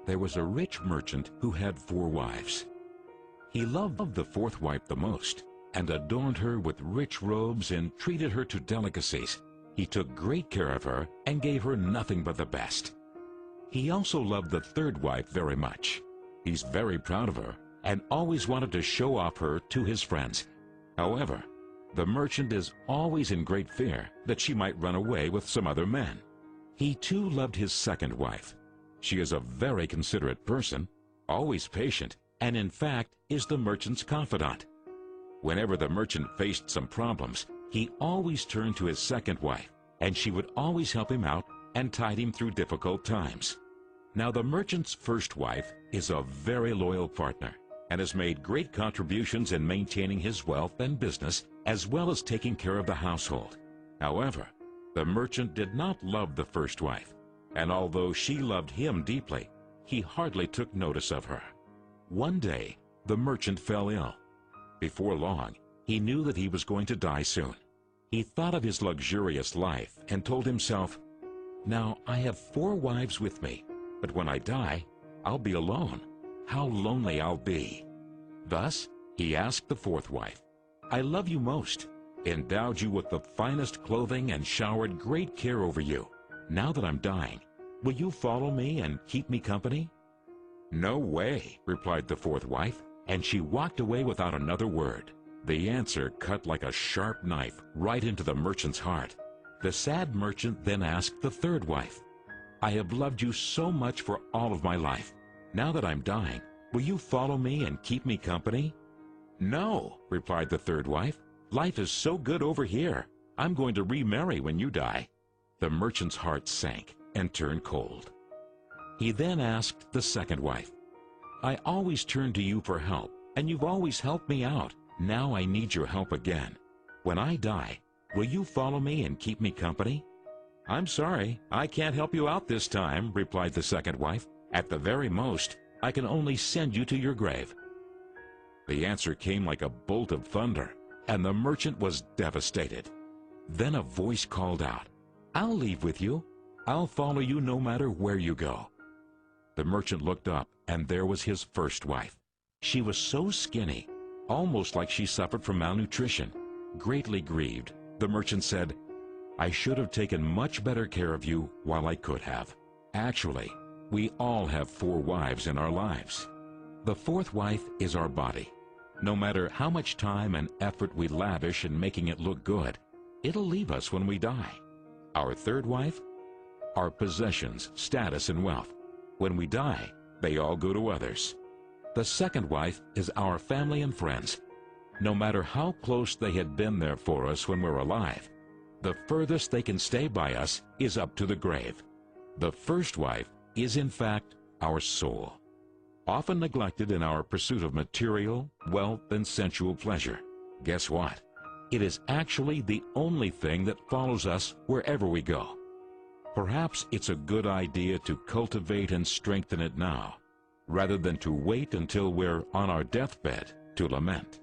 there was a rich merchant who had 4 wives. He loved the 4th wife the most, and adorned her with rich robes and treated her to delicacies. He took great care of her and gave her nothing but the best. He also loved the 3rd wife very much. He's very proud of her and always wanted to show off her to his friends. However, the merchant is always in great fear that she might run away with some other man. He too loved his 2nd wife. She is a very considerate person, always patient, and in fact is the merchant's confidant. Whenever the merchant faced some problems, he always turned to his 2nd wife, and she would always help him out and tide him through difficult times. Now the merchant's 1st wife is a very loyal partner and has made great contributions in maintaining his wealth and business, as well as taking care of the household. However, the merchant did not love the 1st wife, and although she loved him deeply, he hardly took notice of her. One day, the merchant fell ill. Before long, he knew that he was going to die soon. He thought of his luxurious life and told himself, "Now I have 4 wives with me, but when I die, I'll be alone. How lonely I'll be." Thus, he asked the 4th wife, "I love you most, endowed you with the finest clothing, and showered great care over you. Now that I'm dying, will you follow me and keep me company?" "No way," replied the 4th wife, and she walked away without another word. The answer cut like a sharp knife right into the merchant's heart. The sad merchant then asked the 3rd wife, "I have loved you so much for all of my life. Now that I'm dying, will you follow me and keep me company?" "No," replied the 3rd wife. "Life is so good over here. I'm going to remarry when you die." The merchant's heart sank and turned cold. He then asked the 2nd wife, "I always turn to you for help, and you've always helped me out. Now I need your help again. When I die, will you follow me and keep me company?" "I'm sorry, I can't help you out this time," replied the 2nd wife. "At the very most, I can only send you to your grave." The answer came like a bolt of thunder, and the merchant was devastated. Then a voice called out, "I'll leave with you. I'll follow you no matter where you go." The merchant looked up, and there was his 1st wife. She was so skinny, almost like she suffered from malnutrition. Greatly grieved, the merchant said, "I should have taken much better care of you while I could have." Actually, we all have 4 wives in our lives. The 4th wife is our body. No matter how much time and effort we lavish in making it look good, it'll leave us when we die. Our 3rd wife? Our possessions, status, and wealth. When we die, they all go to others. The 2nd wife is our family and friends. No matter how close they had been there for us when we're alive, the furthest they can stay by us is up to the grave. The 1st wife is in fact our soul, often neglected in our pursuit of material, wealth, and sensual pleasure. Guess what? It is actually the only thing that follows us wherever we go. Perhaps it's a good idea to cultivate and strengthen it now, rather than to wait until we're on our deathbed to lament.